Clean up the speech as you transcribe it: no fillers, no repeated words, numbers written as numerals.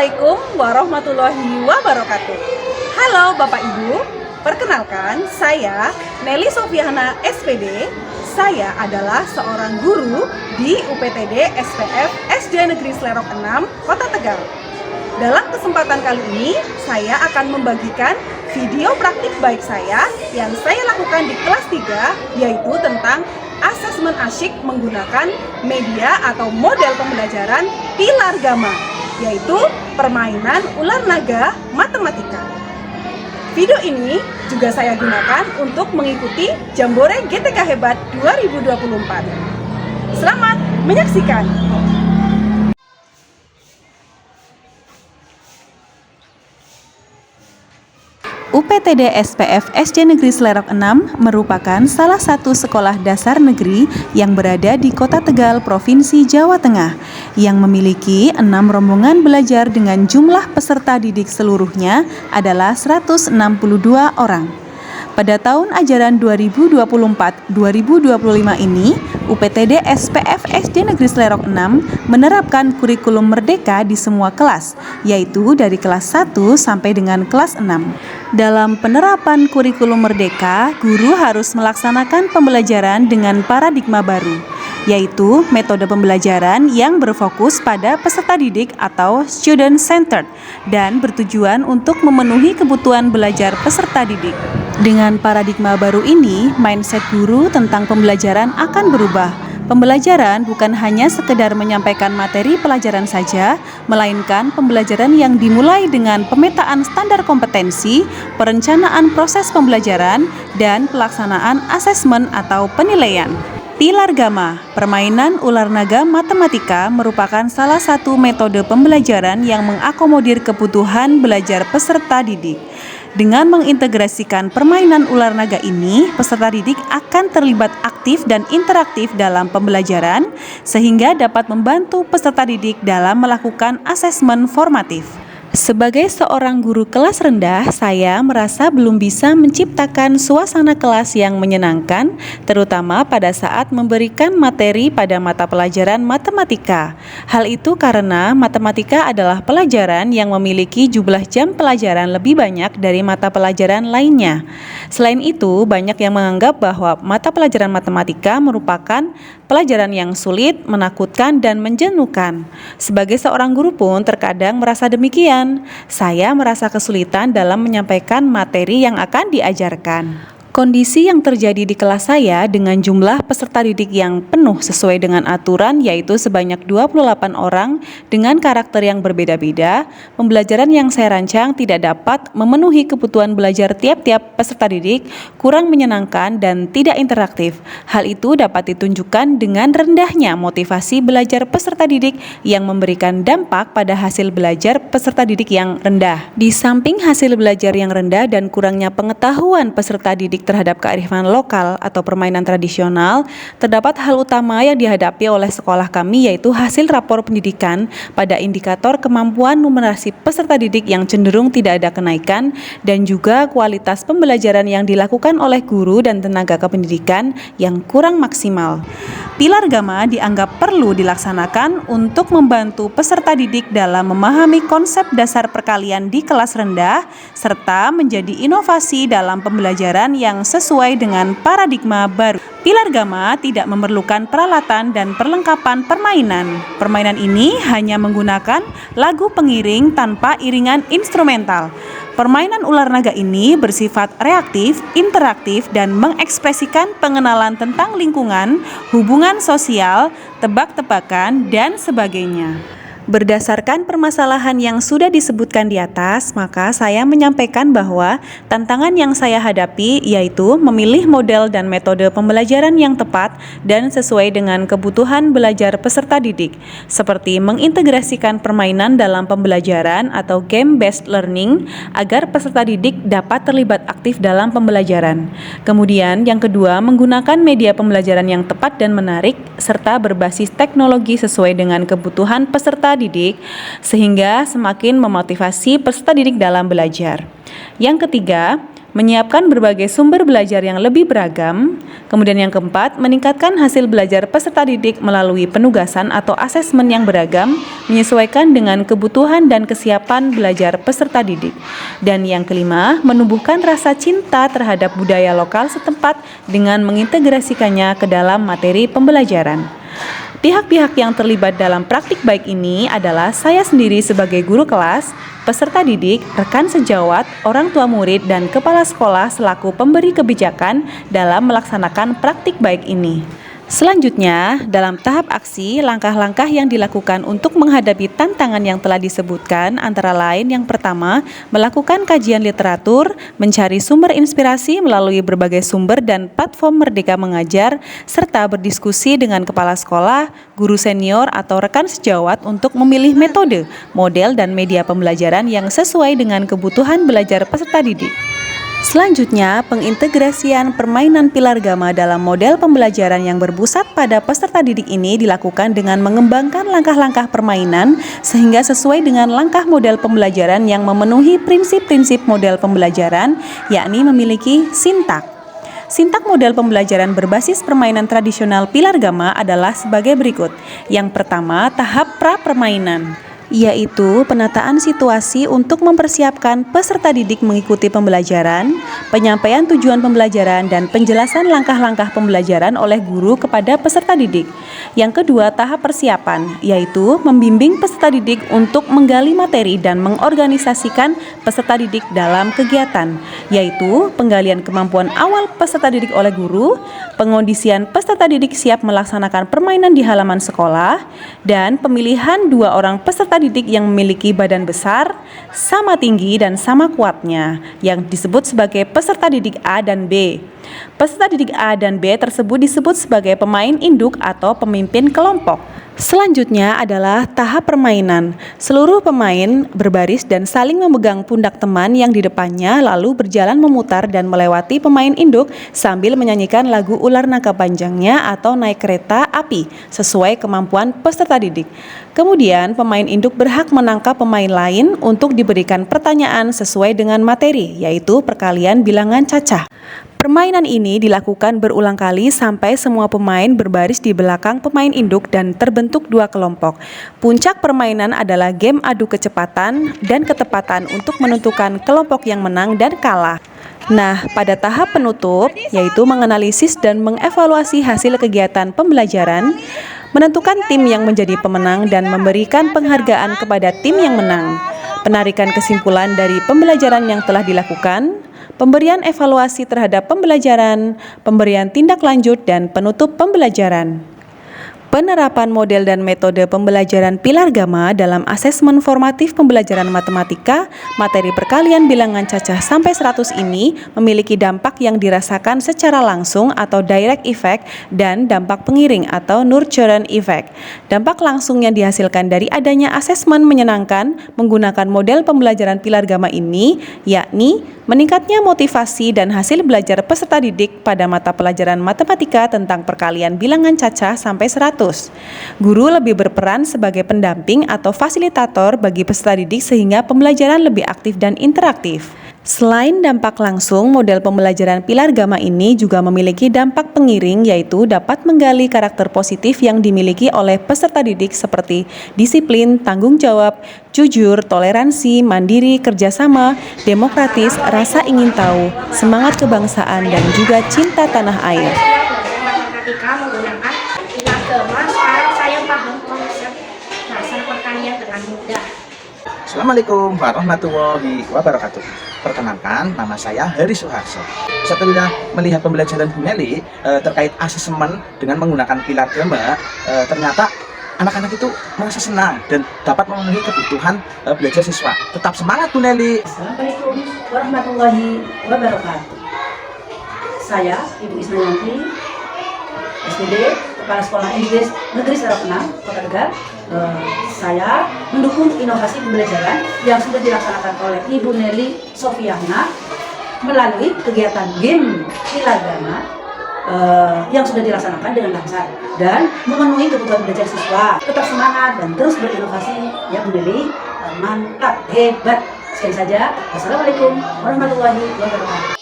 Assalamualaikum warahmatullahi wabarakatuh. Halo Bapak Ibu, perkenalkan saya Nelly Sofiana SPD. Saya adalah seorang guru di UPTD SPF SD Negeri Slerok 6, Kota Tegal. Dalam kesempatan kali ini, saya akan membagikan video praktik baik saya yang saya lakukan di kelas 3, yaitu tentang asesmen asyik menggunakan media atau model pembelajaran Pilar Gamma, yaitu permainan ular naga matematika. Video ini juga saya gunakan untuk mengikuti Jambore GTK Hebat 2024. Selamat menyaksikan! UPTD SPF SD Negeri Slerok 6 merupakan salah satu sekolah dasar negeri yang berada di Kota Tegal, Provinsi Jawa Tengah, yang memiliki 6 rombongan belajar dengan jumlah peserta didik seluruhnya adalah 162 orang. Pada tahun ajaran 2024-2025 ini, UPTD SPF SD Negeri Slerok 6 menerapkan kurikulum merdeka di semua kelas, yaitu dari kelas 1 sampai dengan kelas 6. Dalam penerapan kurikulum merdeka, guru harus melaksanakan pembelajaran dengan paradigma baru, yaitu metode pembelajaran yang berfokus pada peserta didik atau student-centered dan bertujuan untuk memenuhi kebutuhan belajar peserta didik. Dengan paradigma baru ini, mindset guru tentang pembelajaran akan berubah. Pembelajaran bukan hanya sekedar menyampaikan materi pelajaran saja, melainkan pembelajaran yang dimulai dengan pemetaan standar kompetensi, perencanaan proses pembelajaran, dan pelaksanaan asesmen atau penilaian. Pilar Gamma, permainan ular naga matematika, merupakan salah satu metode pembelajaran yang mengakomodir kebutuhan belajar peserta didik. Dengan mengintegrasikan permainan ular naga ini, peserta didik akan terlibat aktif dan interaktif dalam pembelajaran, sehingga dapat membantu peserta didik dalam melakukan asesmen formatif. Sebagai seorang guru kelas rendah, saya merasa belum bisa menciptakan suasana kelas yang menyenangkan, terutama pada saat memberikan materi pada mata pelajaran matematika. Hal itu karena matematika adalah pelajaran yang memiliki jumlah jam pelajaran lebih banyak dari mata pelajaran lainnya. Selain itu, banyak yang menganggap bahwa mata pelajaran matematika merupakan pelajaran yang sulit, menakutkan, dan menjenuhkan. Sebagai seorang guru pun terkadang merasa demikian. Saya merasa kesulitan dalam menyampaikan materi yang akan diajarkan. Kondisi yang terjadi di kelas saya dengan jumlah peserta didik yang penuh sesuai dengan aturan, yaitu sebanyak 28 orang dengan karakter yang berbeda-beda, pembelajaran yang saya rancang tidak dapat memenuhi kebutuhan belajar tiap-tiap peserta didik, kurang menyenangkan dan tidak interaktif. Hal itu dapat ditunjukkan dengan rendahnya motivasi belajar peserta didik yang memberikan dampak pada hasil belajar peserta didik yang rendah. Di samping hasil belajar yang rendah dan kurangnya pengetahuan peserta didik terhadap kearifan lokal atau permainan tradisional, terdapat hal utama yang dihadapi oleh sekolah kami, yaitu hasil rapor pendidikan pada indikator kemampuan numerasi peserta didik yang cenderung tidak ada kenaikan, dan juga kualitas pembelajaran yang dilakukan oleh guru dan tenaga kependidikan yang kurang maksimal. Pilar Gamma dianggap perlu dilaksanakan untuk membantu peserta didik dalam memahami konsep dasar perkalian di kelas rendah, serta menjadi inovasi dalam pembelajaran yang sesuai dengan paradigma baru. Pilar Gamma tidak memerlukan peralatan dan perlengkapan permainan. Permainan ini hanya menggunakan lagu pengiring tanpa iringan instrumental. Permainan ular naga ini bersifat reaktif, interaktif, dan mengekspresikan pengenalan tentang lingkungan, hubungan sosial, tebak-tebakan, dan sebagainya. Berdasarkan permasalahan yang sudah disebutkan di atas, maka saya menyampaikan bahwa tantangan yang saya hadapi yaitu memilih model dan metode pembelajaran yang tepat dan sesuai dengan kebutuhan belajar peserta didik, seperti mengintegrasikan permainan dalam pembelajaran atau game-based learning agar peserta didik dapat terlibat aktif dalam pembelajaran. Kemudian yang kedua, menggunakan media pembelajaran yang tepat dan menarik, serta berbasis teknologi sesuai dengan kebutuhan peserta didik, sehingga semakin memotivasi peserta didik dalam belajar. Yang ketiga, menyiapkan berbagai sumber belajar yang lebih beragam. Kemudian yang keempat, meningkatkan hasil belajar peserta didik melalui penugasan atau asesmen yang beragam, menyesuaikan dengan kebutuhan dan kesiapan belajar peserta didik. Dan yang kelima, menumbuhkan rasa cinta terhadap budaya lokal setempat dengan mengintegrasikannya ke dalam materi pembelajaran. Pihak-pihak yang terlibat dalam praktik baik ini adalah saya sendiri sebagai guru kelas, peserta didik, rekan sejawat, orang tua murid, dan kepala sekolah selaku pemberi kebijakan dalam melaksanakan praktik baik ini. Selanjutnya, dalam tahap aksi, langkah-langkah yang dilakukan untuk menghadapi tantangan yang telah disebutkan antara lain yang pertama, melakukan kajian literatur, mencari sumber inspirasi melalui berbagai sumber dan platform Merdeka Mengajar, serta berdiskusi dengan kepala sekolah, guru senior, atau rekan sejawat untuk memilih metode, model, dan media pembelajaran yang sesuai dengan kebutuhan belajar peserta didik. Selanjutnya, pengintegrasian permainan pilar gama dalam model pembelajaran yang berpusat pada peserta didik ini dilakukan dengan mengembangkan langkah-langkah permainan sehingga sesuai dengan langkah model pembelajaran yang memenuhi prinsip-prinsip model pembelajaran, yakni memiliki sintak. Sintak model pembelajaran berbasis permainan tradisional pilar gama adalah sebagai berikut. Yang pertama, tahap pra-permainan, yaitu penataan situasi untuk mempersiapkan peserta didik mengikuti pembelajaran, penyampaian tujuan pembelajaran, dan penjelasan langkah-langkah pembelajaran oleh guru kepada peserta didik. Yang kedua, tahap persiapan, yaitu membimbing peserta didik untuk menggali materi dan mengorganisasikan peserta didik dalam kegiatan, yaitu penggalian kemampuan awal peserta didik oleh guru, pengondisian peserta didik siap melaksanakan permainan di halaman sekolah, dan pemilihan 2 orang peserta didik yang memiliki badan besar, sama tinggi dan sama kuatnya, yang disebut sebagai peserta didik A dan B. Peserta didik A dan B tersebut disebut sebagai pemain induk atau pemimpin kelompok. Selanjutnya adalah tahap permainan. Seluruh pemain berbaris dan saling memegang pundak teman yang di depannya, lalu berjalan memutar dan melewati pemain induk sambil menyanyikan lagu ular naga panjangnya atau naik kereta api sesuai kemampuan peserta didik. Kemudian pemain induk berhak menangkap pemain lain untuk diberikan pertanyaan sesuai dengan materi, yaitu perkalian bilangan cacah. Permainan ini dilakukan berulang kali sampai semua pemain berbaris di belakang pemain induk dan terbentuk 2 kelompok. Puncak permainan adalah game adu kecepatan dan ketepatan untuk menentukan kelompok yang menang dan kalah. Nah, pada tahap penutup, yaitu menganalisis dan mengevaluasi hasil kegiatan pembelajaran, menentukan tim yang menjadi pemenang dan memberikan penghargaan kepada tim yang menang, penarikan kesimpulan dari pembelajaran yang telah dilakukan, pemberian evaluasi terhadap pembelajaran, pemberian tindak lanjut, dan penutup pembelajaran. Penerapan model dan metode pembelajaran pilar gama dalam asesmen formatif pembelajaran matematika, materi perkalian bilangan cacah sampai 100 ini memiliki dampak yang dirasakan secara langsung atau direct effect dan dampak pengiring atau nurturing effect. Dampak langsung yang dihasilkan dari adanya asesmen menyenangkan menggunakan model pembelajaran pilar gama ini, yakni meningkatnya motivasi dan hasil belajar peserta didik pada mata pelajaran matematika tentang perkalian bilangan cacah sampai 100. Guru lebih berperan sebagai pendamping atau fasilitator bagi peserta didik sehingga pembelajaran lebih aktif dan interaktif. Selain dampak langsung, model pembelajaran pilar gama ini juga memiliki dampak pengiring, yaitu dapat menggali karakter positif yang dimiliki oleh peserta didik seperti disiplin, tanggung jawab, jujur, toleransi, mandiri, kerjasama, demokratis, rasa ingin tahu, semangat kebangsaan, dan juga cinta tanah air. Ketika menggunakan pilar gama, sekarang saya paham konsep dasar perkalian dengan mudah. Assalamualaikum warahmatullahi wabarakatuh. Perkenalkan, nama saya Hari Suharso. Setelah melihat pembelajaran Bu Nelly terkait asesmen dengan menggunakan pilar gama, ternyata anak-anak itu merasa senang dan dapat memenuhi kebutuhan belajar siswa. Tetap semangat Bu Nelly. Assalamualaikum warahmatullahi wabarakatuh. Saya Ibu Ismayanti, SPD, Kepala Sekolah Inggris Negeri Selarok 6, Kota Tegal. Saya mendukung inovasi pembelajaran yang sudah dilaksanakan oleh Ibu Nelly Sofiahna melalui kegiatan game pilar gama yang sudah dilaksanakan dengan lancar dan memenuhi kebutuhan belajar siswa. Tetap semangat dan terus berinovasi ya Bu Nelly, mantap, hebat. Sekali saja, wassalamualaikum warahmatullahi wabarakatuh.